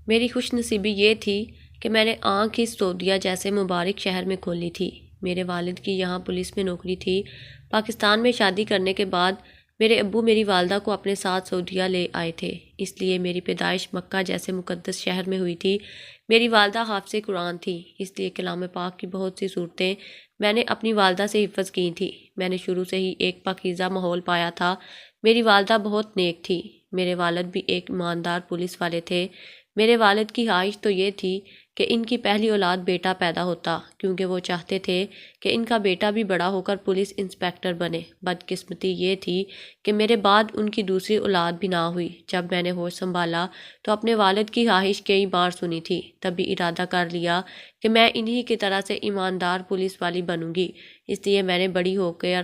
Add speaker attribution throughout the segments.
Speaker 1: میری خوش نصیبی یہ تھی کہ میں نے آنکھ ہی سعودیہ جیسے مبارک شہر میں کھولی تھی۔ میرے والد کی یہاں پولیس میں نوکری تھی۔ پاکستان میں شادی کرنے کے بعد میرے ابو میری والدہ کو اپنے ساتھ سعودیہ لے آئے تھے، اس لیے میری پیدائش مکہ جیسے مقدس شہر میں ہوئی تھی۔ میری والدہ حافظ قرآن تھی، اس لیے کلام پاک کی بہت سی صورتیں میں نے اپنی والدہ سے حفظ کی تھیں۔ میں نے شروع سے ہی ایک پاکیزہ ماحول پایا تھا۔ میری والدہ بہت نیک تھی۔ میرے والد بھی ایک ایماندار پولیس والے تھے۔ میرے والد کی خواہش تو یہ تھی کہ ان کی پہلی اولاد بیٹا پیدا ہوتا، کیونکہ وہ چاہتے تھے کہ ان کا بیٹا بھی بڑا ہو کر پولیس انسپیکٹر بنے۔ بدقسمتی یہ تھی کہ میرے بعد ان کی دوسری اولاد بھی نہ ہوئی۔ جب میں نے ہوش سنبھالا تو اپنے والد کی خواہش کئی بار سنی تھی، تبھی ارادہ کر لیا کہ میں انہی کی طرح سے ایماندار پولیس والی بنوں گی۔ اس لیے میں نے بڑی ہو کر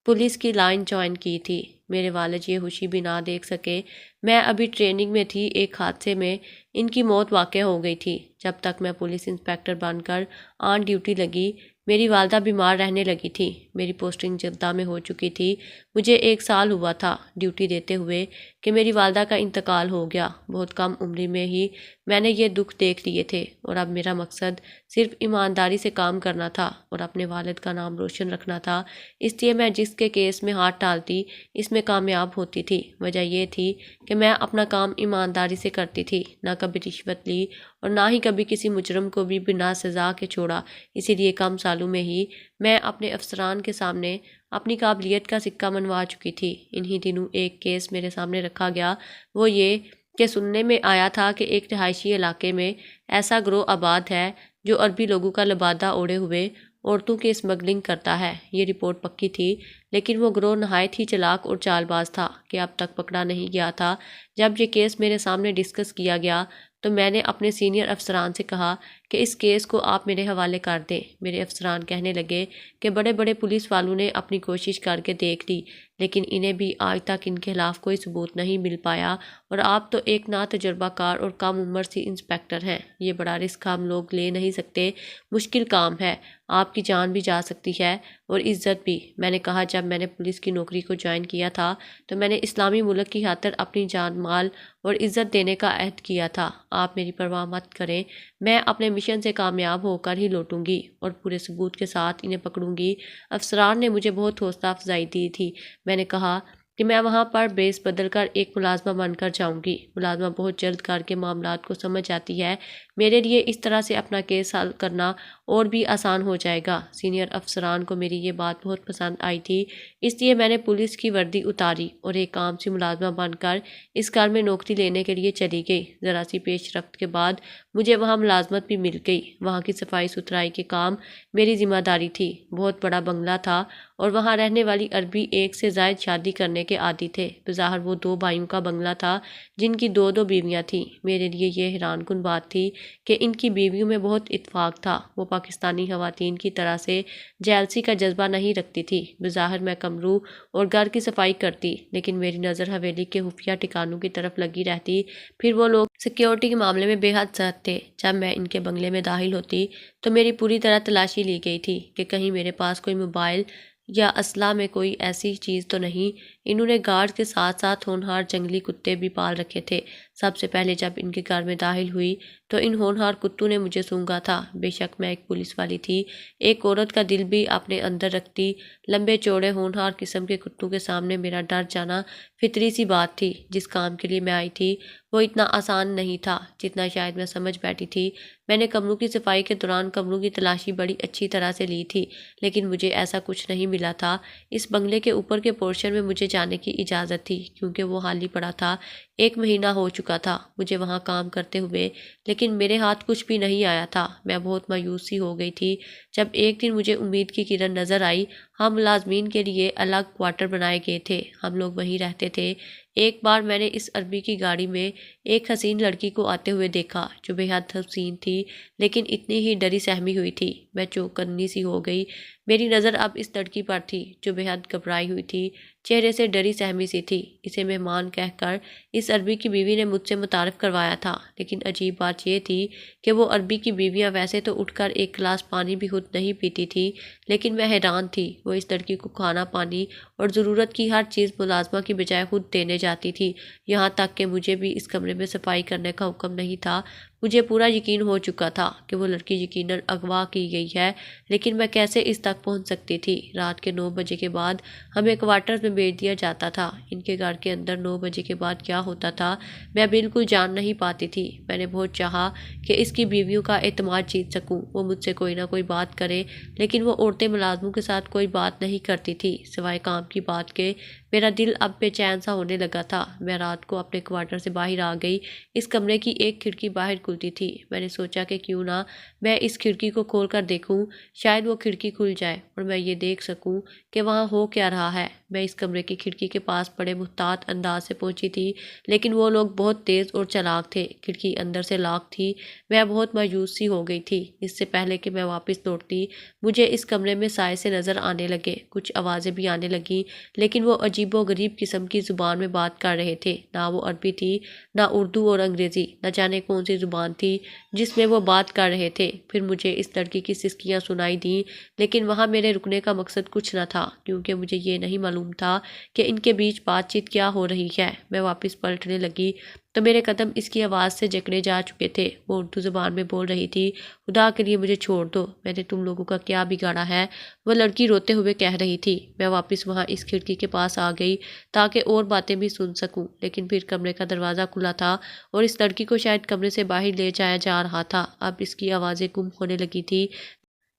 Speaker 1: پولیس کی لائن جوائن کی تھی۔ میرے والد یہ خوشی بھی نہ دیکھ سکے۔ میں ابھی ٹریننگ میں تھی، ایک حادثے میں ان کی موت واقع ہو گئی تھی۔ جب تک میں پولیس انسپیکٹر بن کر آن ڈیوٹی لگی، میری والدہ بیمار رہنے لگی تھی۔ میری پوسٹنگ جدہ میں ہو چکی تھی۔ مجھے 1 سال ہوا تھا ڈیوٹی دیتے ہوئے کہ میری والدہ کا انتقال ہو گیا۔ بہت کم عمری میں ہی میں نے یہ دکھ دیکھ لیے تھے، اور اب میرا مقصد صرف ایمانداری سے کام کرنا تھا اور اپنے والد کا نام روشن رکھنا تھا۔ اس لیے میں جس کے کیس میں ہاتھ ڈالتی اس میں کامیاب ہوتی تھی۔ وجہ یہ تھی کہ میں اپنا کام ایمانداری سے کرتی تھی، نہ کبھی رشوت لی اور نہ ہی کبھی کسی مجرم کو بھی بنا سزا کے چھوڑا۔ اسی لیے کم سالوں میں ہی میں اپنے افسران کے سامنے اپنی قابلیت کا سکہ منوا چکی تھی۔ انہی دنوں ایک کیس میرے سامنے رکھا گیا۔ وہ یہ کہ سننے میں آیا تھا کہ ایک رہائشی علاقے میں ایسا گروہ آباد ہے جو عربی لوگوں کا لبادہ اوڑھے ہوئے عورتوں کی اسمگلنگ کرتا ہے۔ یہ رپورٹ پکی تھی، لیکن وہ گروہ نہایت ہی چالاک اور چال باز تھا کہ اب تک پکڑا نہیں گیا تھا۔ جب یہ کیس میرے سامنے ڈسکس کیا گیا تو میں نے اپنے سینئر افسران سے کہا کہ اس کیس کو آپ میرے حوالے کر دیں۔ میرے افسران کہنے لگے کہ بڑے بڑے پولیس والوں نے اپنی کوشش کر کے دیکھ لی، لیکن انہیں بھی آج تک ان کے خلاف کوئی ثبوت نہیں مل پایا، اور آپ تو ایک ناتجربہ کار اور کم عمر سی انسپیکٹر ہیں۔ یہ بڑا رسک ہم لوگ لے نہیں سکتے، مشکل کام ہے، آپ کی جان بھی جا سکتی ہے اور عزت بھی۔ میں نے کہا جب میں نے پولیس کی نوکری کو جوائن کیا تھا تو میں نے اسلامی ملک کی خاطر اپنی جان مال اور عزت دینے کا عہد کیا تھا۔ آپ میری پرواہ مت کریں، میں اپنے مشن سے کامیاب ہو کر ہی لوٹوں گی اور پورے ثبوت کے ساتھ انہیں پکڑوں گی۔ افسران نے مجھے بہت حوصلہ افزائی دی تھی۔ میں نے کہا کہ میں وہاں پر بیس بدل کر ایک ملازمہ بن کر جاؤں گی۔ ملازمہ بہت جلد کر کے معاملات کو سمجھ جاتی ہے، میرے لیے اس طرح سے اپنا کیس حل کرنا اور بھی آسان ہو جائے گا۔ سینئر افسران کو میری یہ بات بہت پسند آئی تھی، اس لیے میں نے پولیس کی وردی اتاری اور ایک عام سی ملازمہ بن کر اس گھر میں نوکری لینے کے لیے چلی گئی۔ ذرا سی پیش رفت کے بعد مجھے وہاں ملازمت بھی مل گئی۔ وہاں کی صفائی ستھرائی کے کام میری ذمہ داری تھی۔ بہت بڑا بنگلہ تھا اور وہاں رہنے والی عربی 1 سے زائد شادی کرنے کے عادی تھے۔ بظاہر وہ 2 بھائیوں کا بنگلہ تھا جن کی 2 بیویاں تھیں۔ میرے لیے یہ حیران کن بات تھی کہ ان کی بیویوں میں بہت اتفاق تھا۔ وہ پاکستانی خواتین کی طرح سے جیلسی کا جذبہ نہیں رکھتی تھی۔ بظاہر میں کمروں اور گھر کی صفائی کرتی، لیکن میری نظر حویلی کے خفیہ ٹھکانوں کی طرف لگی رہتی۔ پھر وہ لوگ سیکیورٹی کے معاملے میں بے حد سخت تھے۔ جب میں ان کے بنگلے میں داخل ہوتی تو میری پوری طرح تلاشی لی گئی تھی کہ کہیں میرے پاس کوئی موبائل یا اسلحہ میں کوئی ایسی چیز تو نہیں۔ انہوں نے گارڈ کے ساتھ ساتھ ہونہار جنگلی کتے بھی پال رکھے تھے۔ سب سے پہلے جب ان کے گھر میں داخل ہوئی تو ان ہونہار کتوں نے مجھے سونگھا تھا۔ بے شک میں ایک پولیس والی تھی، ایک عورت کا دل بھی اپنے اندر رکھتی۔ لمبے چوڑے ہونہار قسم کے کتوں کے سامنے میرا ڈر جانا فطری سی بات تھی۔ جس کام کے لیے میں آئی تھی وہ اتنا آسان نہیں تھا جتنا شاید میں سمجھ بیٹھی تھی۔ میں نے کمروں کی صفائی کے دوران کمروں کی تلاشی بڑی اچھی طرح سے لی تھی، لیکن مجھے ایسا کچھ نہیں ملا تھا۔ اس بنگلے کے اوپر کے پورشن میں مجھے جانے کی اجازت تھی کیونکہ وہ خالی پڑا تھا۔ 1 مہینہ ہو چکا تھا مجھے وہاں کام کرتے ہوئے، لیکن میرے ہاتھ کچھ بھی نہیں آیا تھا۔ میں بہت مایوس سی ہو گئی تھی جب ایک دن مجھے امید کی کرن نظر آئی۔ ہم ملازمین کے لیے الگ کوارٹر بنائے گئے تھے، ہم لوگ وہیں رہتے تھے۔ ایک بار میں نے اس عربی کی گاڑی میں ایک حسین لڑکی کو آتے ہوئے دیکھا جو بے حد حسین تھی، لیکن اتنی ہی ڈری سہمی ہوئی تھی۔ میں چوکنی سی ہو گئی۔ میری نظر اب اس لڑکی پر تھی جو بے حد گھبرائی ہوئی تھی، چہرے سے ڈری سہمی سی تھی۔ اسے مہمان کہہ کر اس عربی کی بیوی نے مجھ سے متعارف کروایا تھا، لیکن عجیب بات یہ تھی کہ وہ عربی کی بیویاں ویسے تو اٹھ کر ایک گلاس پانی بھی خود نہیں پیتی تھی، لیکن میں حیران تھی وہ اس لڑکی کو کھانا پانی اور ضرورت کی ہر چیز ملازمہ کی بجائے خود دینے جاتی تھی، یہاں تک کہ مجھے بھی اس کمرے میں صفائی کرنے کا حکم نہیں تھا۔ مجھے پورا یقین ہو چکا تھا کہ وہ لڑکی یقیناً اغوا کی گئی ہے، لیکن میں کیسے اس تک پہنچ سکتی تھی؟ رات کے 9 بجے کے بعد ہمیں کوارٹرز میں بھیج دیا جاتا تھا۔ ان کے گھر کے اندر 9 بجے کے بعد کیا ہوتا تھا میں بالکل جان نہیں پاتی تھی۔ میں نے بہت چاہا کہ اس کی بیویوں کا اعتماد جیت سکوں، وہ مجھ سے کوئی نہ کوئی بات کرے، لیکن وہ عورتیں ملازموں کے ساتھ کوئی بات نہیں کرتی تھی سوائے کام کی بات کے۔ میرا دل اب بے چین سا ہونے لگا تھا۔ میں رات کو اپنے کوارٹر سے باہر آ گئی۔ اس کمرے کی ایک کھڑکی باہر کھلتی تھی۔ میں نے سوچا کہ کیوں نہ میں اس کھڑکی کو کھول کر دیکھوں، شاید وہ کھڑکی کھل جائے اور میں یہ دیکھ سکوں کہ وہاں ہو کیا رہا ہے۔ میں اس کمرے کی کھڑکی کے پاس بڑے محتاط انداز سے پہنچی تھی، لیکن وہ لوگ بہت تیز اور چالاک تھے۔ کھڑکی اندر سے لاک تھی۔ میں بہت مایوس سی ہو گئی تھی۔ اس سے پہلے کہ میں واپس لوٹتی، مجھے اس کمرے میں سائے سے نظر آنے لگے، کچھ آوازیں بھی آنے لگیں، لیکن وہ عجیب و غریب قسم کی زبان میں بات کر رہے تھے۔ نہ وہ عربی تھی، نہ اردو اور انگریزی، نہ جانے کون سی زبان تھی جس میں وہ بات کر رہے تھے۔ پھر مجھے اس لڑکی کی سسکیاں سنائی دیں، لیکن وہاں میرے رکنے کا مقصد کچھ نہ تھا، کیونکہ مجھے یہ نہیں معلوم تھا کہ ان کے بیچ بات چیت کیا ہو رہی ہے۔ میں واپس پلٹنے لگی تو میرے قدم اس کی آواز سے جکڑے جا چکے تھے۔ وہ اردو زبان میں بول رہی تھی، خدا کے لیے مجھے چھوڑ دو، میں نے تم لوگوں کا کیا بگاڑا ہے؟ وہ لڑکی روتے ہوئے کہہ رہی تھی۔ میں واپس وہاں اس کھڑکی کے پاس آ گئی تاکہ اور باتیں بھی سن سکوں، لیکن پھر کمرے کا دروازہ کھلا تھا اور اس لڑکی کو شاید کمرے سے باہر لے جایا جا رہا تھا۔ اب اس کی آوازیں گم ہونے لگی تھی،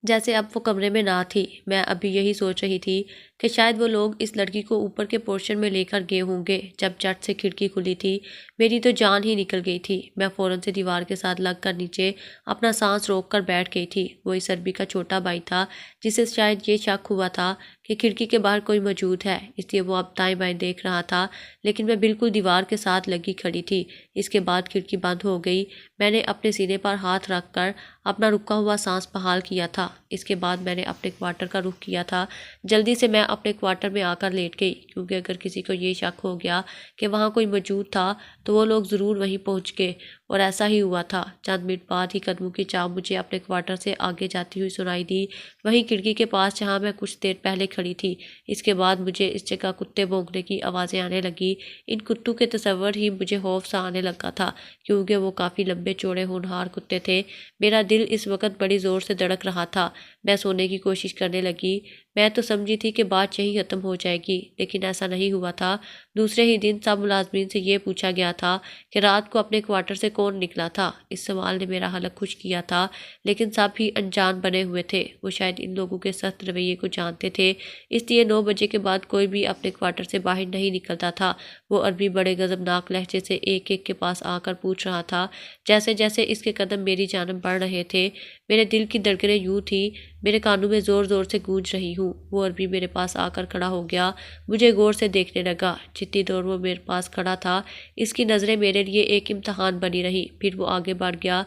Speaker 1: جیسے اب وہ کمرے میں نہ تھی۔ میں ابھی یہی سوچ رہی تھی کہ شاید وہ لوگ اس لڑکی کو اوپر کے پورشن میں لے کر گئے ہوں گے جب جٹ سے کھڑکی کھلی تھی۔ میری تو جان ہی نکل گئی تھی۔ میں فوراً سے دیوار کے ساتھ لگ کر نیچے اپنا سانس روک کر بیٹھ گئی تھی۔ وہ اس عربی کا چھوٹا بھائی تھا جسے شاید یہ شک ہوا تھا کہ کھڑکی کے باہر کوئی موجود ہے، اس لیے وہ اب دائیں بائیں دیکھ رہا تھا، لیکن میں بالکل دیوار کے ساتھ لگی کھڑی تھی۔ اس کے بعد کھڑکی بند ہو گئی۔ میں نے اپنے سینے پر ہاتھ رکھ کر اپنا رکا ہوا سانس بحال کیا تھا۔ اس کے بعد میں نے اپنے کوارٹر کا رخ کیا تھا۔ جلدی سے میں اپنے کوارٹر میں آ کر لیٹ گئی، کیونکہ اگر کسی کو یہ شک ہو گیا کہ وہاں کوئی موجود تھا تو وہ لوگ ضرور وہیں پہنچ گئے، اور ایسا ہی ہوا تھا۔ چند منٹ بعد ہی قدموں کی چاپ مجھے اپنے کوارٹر سے آگے جاتی ہوئی سنائی دی، وہیں کھڑکی کے پاس جہاں میں کچھ دیر پہلے کھڑی تھی۔ اس کے بعد مجھے اس جگہ کتے بھونکنے کی آوازیں آنے لگیں۔ ان کتوں کے تصور ہی مجھے خوف سا آنے لگا تھا، کیونکہ وہ کافی لمبے چوڑے ہونہار کتے تھے۔ میرا دل اس وقت بڑی زور سے دھڑک رہا تھا۔ میں سونے کی کوشش کرنے لگی۔ میں تو سمجھی تھی کہ بات یہیں ختم ہو جائے گی، لیکن ایسا نہیں ہوا تھا۔ دوسرے ہی دن سب ملازمین سے یہ پوچھا گیا تھا کہ رات کو اپنے کوارٹر سے کون نکلا تھا۔ اس سوال نے میرا حلق خوش کیا تھا، لیکن سب ہی انجان بنے ہوئے تھے۔ وہ شاید ان لوگوں کے سخت رویے کو جانتے تھے، اس لیے 9 بجے کے بعد کوئی بھی اپنے کوارٹر سے باہر نہیں نکلتا تھا۔ وہ عربی بڑے غضبناک لہجے سے ایک ایک کے پاس آ کر پوچھ رہا تھا۔ جیسے جیسے اس کے قدم میری جانب بڑھ رہے تھے، میرے دل کی دھڑکنیں یوں تھی میرے کانوں میں زور زور سے گونج رہی ہوں۔ وہ عربی میرے پاس آ کر کھڑا ہو گیا، مجھے غور سے دیکھنے لگا۔ جتنی دور وہ میرے پاس کھڑا تھا، اس کی نظریں میرے لیے ایک امتحان بنی رہی۔ پھر وہ آگے بڑھ گیا۔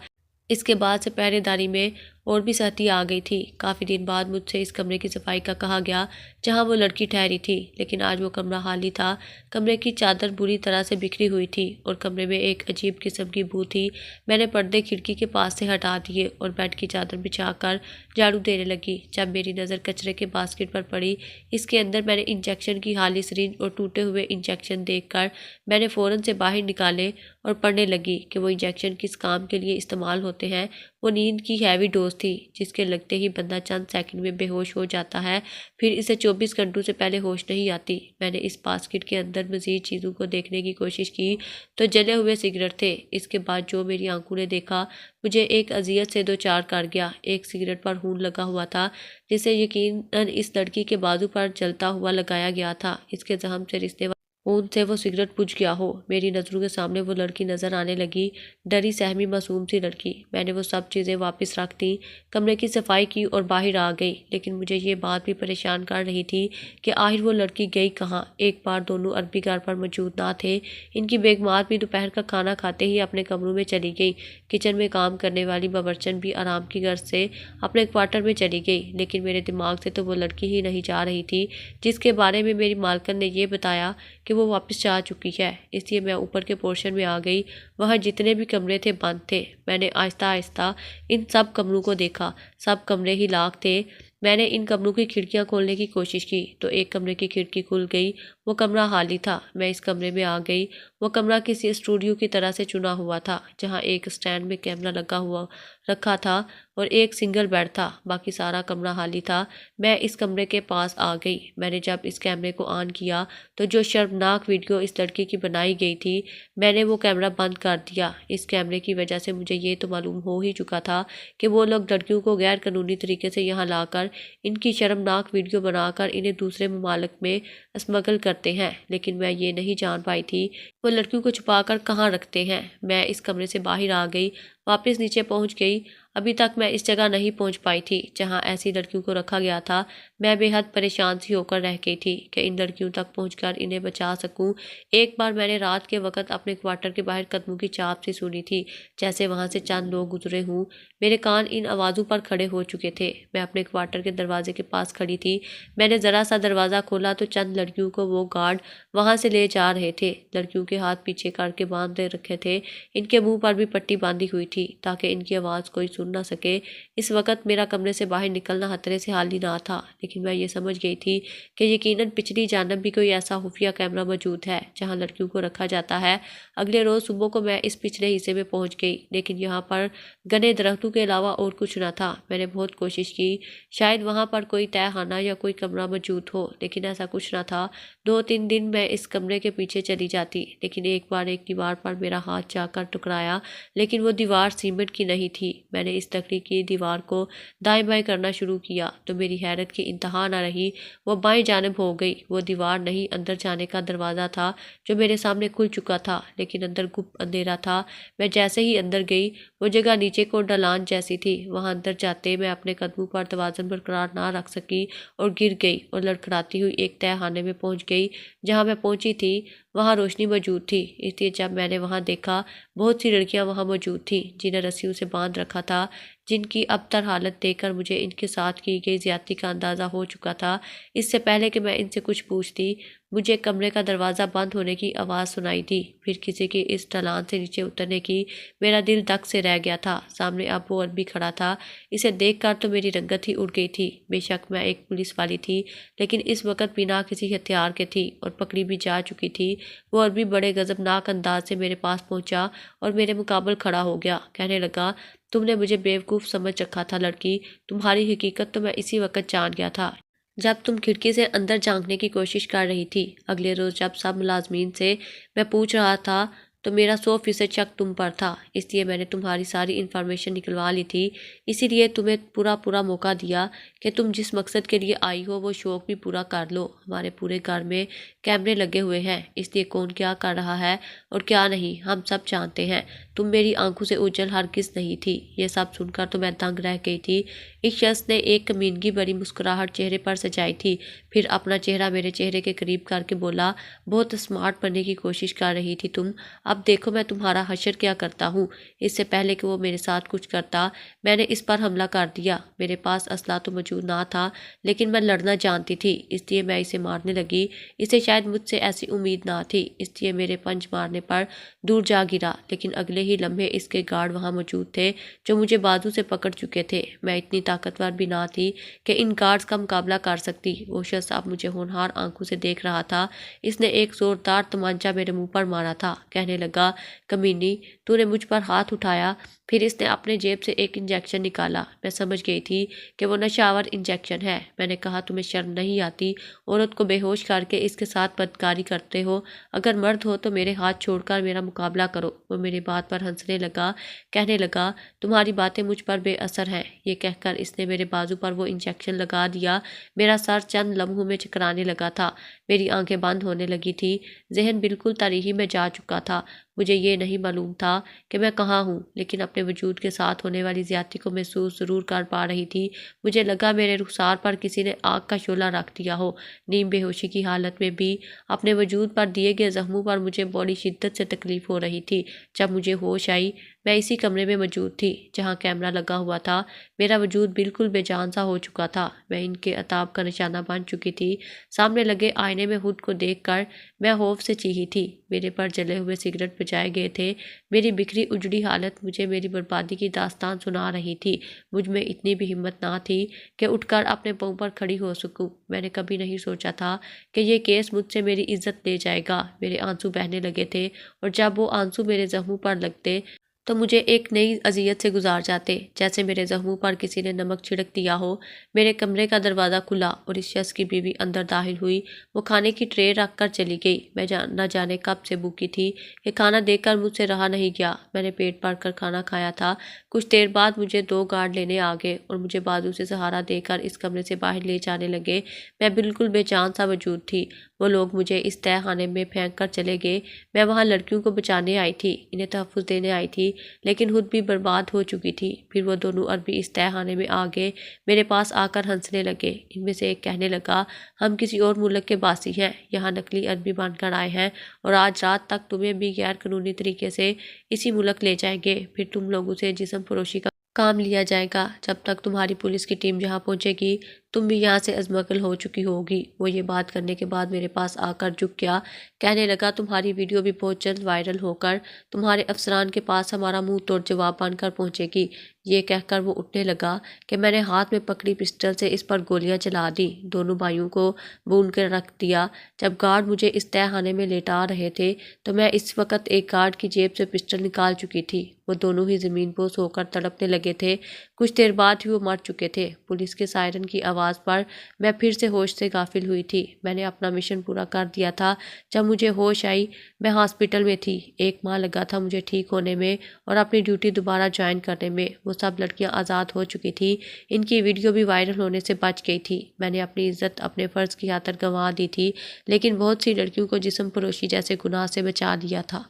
Speaker 1: اس کے بعد سے پہرے داری میں اور بھی سختی آ گئی تھی۔ کافی دن بعد مجھ سے اس کمرے کی صفائی کا کہا گیا جہاں وہ لڑکی ٹھہری تھی، لیکن آج وہ کمرہ خالی تھا۔ کمرے کی چادر بری طرح سے بکھری ہوئی تھی اور کمرے میں ایک عجیب قسم کی بو تھی۔ میں نے پردے کھڑکی کے پاس سے ہٹا دیے اور بیڈ کی چادر بچھا کر جھاڑو دینے لگی۔ جب میری نظر کچرے کے باسکٹ پر پڑی، اس کے اندر میں نے انجیکشن کی خالی سرنج اور ٹوٹے ہوئے انجیکشن دیکھ کر میں نے فوراً سے باہر نکالے اور پڑھنے لگی کہ وہ انجیکشن کس کام کے لیے استعمال ہوتے ہیں۔ وہ نیند کی ہیوی ڈوز تھی، جس کے لگتے ہی بندہ چند سیکنڈ میں بے ہوش ہو جاتا ہے، پھر اسے 24 گھنٹوں سے پہلے ہوش نہیں آتی۔ میں نے اس باسکٹ کے اندر مزید چیزوں کو دیکھنے کی کوشش کی تو جلے ہوئے سگریٹ تھے۔ اس کے بعد جو میری آنکھوں نے دیکھا مجھے ایک اذیت سے دوچار کر گیا۔ ایک سگریٹ پر خون لگا ہوا تھا، جسے یقیناً اس لڑکی کے بازو پر جلتا ہوا لگایا گیا تھا۔ اس کے زخم سے رسنے اون سے وہ سگریٹ بجھ گیا ہو۔ میری نظروں کے سامنے وہ لڑکی نظر آنے لگی، ڈری سہمی معصوم سی لڑکی۔ میں نے وہ سب چیزیں واپس رکھ دیں، کمرے کی صفائی کی اور باہر آ گئی، لیکن مجھے یہ بات بھی پریشان کر رہی تھی کہ آخر وہ لڑکی گئی کہاں۔ ایک بار دونوں عربی گھر پر موجود نہ تھے۔ ان کی بیگمات بھی دوپہر کا کھانا کھاتے ہی اپنے کمروں میں چلی گئی۔ کچن میں کام کرنے والی باورچن بھی آرام کی غرض سے اپنے کوارٹر میں چلی گئی، لیکن میرے دماغ سے تو وہ لڑکی ہی نہیں جا رہی تھی جس کے بارے میں میری مالکن نے یہ بتایا کہ وہ واپس جا چکی ہے۔ اس لیے میں اوپر کے پورشن میں آ گئی۔ وہاں جتنے بھی کمرے تھے بند تھے۔ میں نے آہستہ آہستہ ان سب کمروں کو دیکھا، سب کمرے ہی لاک تھے۔ میں نے ان کمروں کی کھڑکیاں کھولنے کی کوشش کی تو ایک کمرے کی کھڑکی کھل گئی، وہ کمرہ خالی تھا۔ میں اس کمرے میں آ گئی۔ وہ کمرہ کسی اسٹوڈیو کی طرح سے چنا ہوا تھا، جہاں ایک اسٹینڈ میں کیمرہ لگا ہوا رکھا تھا اور ایک سنگل بیڈ تھا، باقی سارا کمرہ خالی تھا۔ میں اس کمرے کے پاس آ گئی۔ میں نے جب اس کیمرے کو آن کیا تو جو شرمناک ویڈیو اس لڑکی کی بنائی گئی تھی، میں نے وہ کیمرہ بند کر دیا۔ اس کیمرے کی وجہ سے مجھے یہ تو معلوم ہو ہی چکا تھا کہ وہ لوگ لڑکیوں کو غیر قانونی طریقے سے یہاں لا کر ان کی شرمناک ویڈیو بنا کر انہیں دوسرے ممالک میں اسمگل کرتے ہیں، لیکن میں یہ نہیں جان پائی تھی وہ لڑکیوں کو چھپا کر کہاں رکھتے ہیں۔ میں اس کمرے سے باہر آ گئی، واپس نیچے پہنچ گئی۔ ابھی تک میں اس جگہ نہیں پہنچ پائی تھی جہاں ایسی لڑکیوں کو رکھا گیا تھا۔ میں بے حد پریشان سی ہو کر رہ گئی تھی کہ ان لڑکیوں تک پہنچ کر انہیں بچا سکوں۔ ایک بار میں نے رات کے وقت اپنے کوارٹر کے باہر قدموں کی چاپ سی سنی تھی، جیسے وہاں سے چند لوگ گزرے ہوں۔ میرے کان ان آوازوں پر کھڑے ہو چکے تھے۔ میں اپنے کوارٹر کے دروازے کے پاس کھڑی تھی۔ میں نے ذرا سا دروازہ کھولا تو چند لڑکیوں کو وہ گارڈ وہاں سے لے جا رہے تھے۔ لڑکیوں کے ہاتھ پیچھے کر کے باندھ رکھے تھے، ان کے منہ پر بھی پٹی باندھی ہوئی تھی تاکہ ان کی آواز کوئی سن نہ سکے۔ اس وقت میرا کمرے سے باہر نکلنا خطرے سے خالی نہ تھا، لیکن میں یہ سمجھ گئی تھی کہ یقیناً پچھلی جانب بھی کوئی ایسا خفیہ کیمرہ موجود ہے جہاں لڑکیوں کو رکھا جاتا ہے۔ اگلے روز صبح کو میں اس پچھلے حصے میں پہنچ گئی، لیکن یہاں پر گھنے درختوں کے علاوہ اور کچھ نہ تھا۔ میں نے بہت کوشش کی، شاید وہاں پر کوئی تہہ خانہ یا کوئی کمرہ موجود ہو، لیکن ایسا کچھ نہ تھا۔ 2-3 دن میں اس کمرے کے پیچھے چلی جاتی، لیکن ایک بار ایک دیوار پر میرا ہاتھ جا کر ٹکرایا، لیکن وہ دیوار سیمنٹ کی نہیں تھی۔ میں نے اس لکڑی کی دیوار کو دائیں بائیں کرنا شروع کیا تو میری حیرت کی انتہا نہ رہی۔ وہ بائیں جانب ہو گئی۔ وہ دیوار نہیں، اندر جانے کا دروازہ تھا جو میرے سامنے کھل چکا تھا، لیکن اندر گپ اندھیرا تھا۔ میں جیسے ہی اندر گئی، وہ جگہ نیچے کو ڈھلان جیسی تھی۔ وہاں اندر جاتے میں اپنے قدموں پر توازن برقرار نہ رکھ سکی اور گر گئی اور لڑکھڑاتی ہوئی ایک تہہ خانے میں پہنچ گئی۔ جہاں میں پہنچی تھی وہاں روشنی موجود تھی، اس لیے جب میں نے وہاں دیکھا بہت سی لڑکیاں وہاں موجود تھیں جنہیں رسیوں سے باندھ رکھا تھا، جن کی ابتر حالت دیکھ کر مجھے ان کے ساتھ کی گئی زیادتی کا اندازہ ہو چکا تھا۔ اس سے پہلے کہ میں ان سے کچھ پوچھتی، مجھے کمرے کا دروازہ بند ہونے کی آواز سنائی دی، پھر کسی کی اس ڈھلان سے نیچے اترنے کی۔ میرا دل دھک سے رہ گیا تھا۔ سامنے اب وہ عربی کھڑا تھا۔ اسے دیکھ کر تو میری رنگت ہی اڑ گئی تھی۔ بے شک میں ایک پولیس والی تھی، لیکن اس وقت بنا کسی ہتھیار کے تھی اور پکڑی بھی جا چکی تھی۔ وہ عربی بڑے غضبناک انداز سے میرے پاس پہنچا اور میرے مقابل کھڑا ہو گیا۔ کہنے لگا، تم نے مجھے بیوقوف سمجھ رکھا تھا لڑکی، تمہاری حقیقت تو میں اسی وقت جان گیا تھا جب تم کھڑکی سے اندر جھانکنے کی کوشش کر رہی تھی۔ اگلے روز جب سب ملازمین سے میں پوچھ رہا تھا تو میرا 100% شک تم پر تھا، اس لیے میں نے تمہاری ساری انفارمیشن نکلوا لی تھی۔ اسی لیے تمہیں پورا موقع دیا کہ تم جس مقصد کے لیے آئی ہو وہ شوق بھی پورا کر لو۔ ہمارے پورے گھر میں کیمرے لگے ہوئے ہیں، اس لیے کون کیا کر رہا ہے اور کیا نہیں ہم سب جانتے ہیں۔ تم میری آنکھوں سے اوجھل ہرگز نہیں تھی۔ یہ سب سن کر تو میں دنگ رہ گئی تھی۔ ایک شخص نے ایک کمینگی بڑی مسکراہٹ چہرے پر سجائی تھی، پھر اپنا چہرہ میرے چہرے کے قریب کر کے بولا، بہت اسمارٹ بننے کی کوشش کر رہی تھی تم، اب دیکھو میں تمہارا حشر کیا کرتا ہوں۔ اس سے پہلے کہ وہ میرے ساتھ کچھ کرتا، میں نے اس پر حملہ کر دیا۔ میرے پاس اسلحہ تو موجود نہ تھا، لیکن میں لڑنا جانتی تھی، اس لیے میں اسے مارنے لگی۔ اسے شاید مجھ سے ایسی امید نہ تھی، اس لیے میرے پنچ مارنے پر دور جا گرا، لیکن اگلے ہی لمحے اس کے گارڈ وہاں موجود تھے جو مجھے بازو سے پکڑ چکے تھے۔ میں اتنی طاقتور بھی نہ تھی کہ ان گارڈز کا مقابلہ کر سکتی۔ وہ شخص اب مجھے ہونہار آنکھوں سے دیکھ رہا تھا۔ اس نے ایک زوردار تمانچہ میرے منہ پر مارا تھا۔ کہنے لگا، کمینی، تو نے مجھ پر ہاتھ اٹھایا۔ پھر اس نے اپنے جیب سے ایک انجیکشن نکالا۔ میں سمجھ گئی تھی کہ وہ نشہ آور انجیکشن ہے۔ میں نے کہا تمہیں شرم نہیں آتی؟ عورت کو بے ہوش کر کے اس کے ساتھ بدکاری کرتے ہو؟ اگر مرد ہو تو میرے ہاتھ چھوڑ کر میرا مقابلہ کرو۔ وہ میری بات پر ہنسنے لگا، کہنے لگا تمہاری باتیں مجھ پر بے اثر ہیں۔ یہ کہہ کر اس نے میرے بازو پر وہ انجیکشن لگا دیا۔ میرا سر چند لمحوں میں چکرانے لگا تھا، میری آنکھیں بند ہونے لگی تھی، ذہن بالکل تاریکی میں جا چکا تھا۔ مجھے یہ نہیں معلوم تھا کہ میں کہاں ہوں، لیکن اپنے وجود کے ساتھ ہونے والی زیادتی کو محسوس ضرور کر پا رہی تھی۔ مجھے لگا میرے رخسار پر کسی نے آگ کا شعلہ رکھ دیا ہو۔ نیم بے ہوشی کی حالت میں بھی اپنے وجود پر دیے گئے زخموں پر مجھے بڑی شدت سے تکلیف ہو رہی تھی۔ جب مجھے ہوش آئی، میں اسی کمرے میں موجود تھی جہاں کیمرہ لگا ہوا تھا۔ میرا وجود بالکل بے جان سا ہو چکا تھا، میں ان کے عتاب کا نشانہ بن چکی تھی۔ سامنے لگے آئینے میں خود کو دیکھ کر میں خوف سے چیخی تھی۔ میرے پر جلے ہوئے سگریٹ بجھائے گئے تھے۔ میری بکھری اجڑی حالت مجھے میری بربادی کی داستان سنا رہی تھی۔ مجھ میں اتنی بھی ہمت نہ تھی کہ اٹھ کر اپنے پاؤں پر کھڑی ہو سکوں۔ میں نے کبھی نہیں سوچا تھا کہ یہ کیس مجھ سے میری عزت لے جائے گا۔ میرے آنسو بہنے لگے تھے، اور جب وہ آنسو میرے زخموں پر لگتے تو مجھے ایک نئی اذیت سے گزار جاتے، جیسے میرے زخموں پر کسی نے نمک چھڑک دیا ہو۔ میرے کمرے کا دروازہ کھلا اور اس شخص کی بیوی اندر داخل ہوئی۔ وہ کھانے کی ٹرے رکھ کر چلی گئی۔ میں نہ جانے کب سے بھوکی تھی کہ کھانا دیکھ کر مجھ سے رہا نہیں گیا۔ میں نے پیٹ بھر کر کھانا کھایا تھا۔ کچھ دیر بعد مجھے 2 گارڈ لینے آ گئے اور مجھے بازو سے سہارا دے کر اس کمرے سے باہر لے جانے لگے۔ میں بالکل بے جان سا وجود تھی۔ وہ لوگ مجھے اس تہہ خانے میں پھینک کر چلے گئے۔ میں وہاں لڑکیوں کو بچانے آئی تھی، انہیں تحفظ دینے آئی تھی، لیکن خود بھی برباد ہو چکی تھی۔ پھر وہ دونوں عربی اس تہہ خانے میں آ گئے، میرے پاس آ کر ہنسنے لگے۔ ان میں سے ایک کہنے لگا ہم کسی اور ملک کے باسی ہیں، یہاں نقلی عربی بن کر آئے ہیں، اور آج رات تک تمہیں بھی غیر قانونی طریقے سے اسی ملک لے جائیں گے۔ پھر تم لوگوں سے جسم فروشی کا کام لیا جائے گا۔ جب تک تمہاری پولیس کی ٹیم یہاں پہنچے گی تم بھی یہاں سے ازمگل ہو چکی ہوگی۔ وہ یہ بات کرنے کے بعد میرے پاس آ کر جھک گیا، کہنے لگا تمہاری ویڈیو بھی بہت جلد وائرل ہو کر تمہارے افسران کے پاس ہمارا منہ توڑ جواب بن کر پہنچے گی۔ یہ کہہ کر وہ اٹھنے لگا کہ میں نے ہاتھ میں پکڑی پسٹل سے اس پر گولیاں چلا دیں، دونوں بھائیوں کو بون کر رکھ دیا۔ جب گارڈ مجھے اس تہہ خانے میں لیٹا رہے تھے تو میں اس وقت ایک گارڈ کی جیب سے پسٹل نکال چکی تھی۔ وہ دونوں ہی زمین پوش ہو کر تڑپنے لگے تھے۔ کچھ دیر بعد ہی وہ مر چکے تھے۔ پولیس کے سائرن کی آواز پر میں پھر سے ہوش سے غافل ہوئی تھی۔ میں نے اپنا مشن پورا کر دیا تھا۔ جب مجھے ہوش آئی میں ہاسپٹل میں تھی۔ 1 ماہ لگا تھا مجھے ٹھیک ہونے میں اور اپنی ڈیوٹی دوبارہ جوائن کرنے میں۔ وہ سب لڑکیاں آزاد ہو چکی تھی، ان کی ویڈیو بھی وائرل ہونے سے بچ گئی تھی۔ میں نے اپنی عزت اپنے فرض کی خاطر گنوا دی تھی، لیکن بہت سی لڑکیوں کو جسم فروشی جیسے گناہ سے بچا لیا تھا۔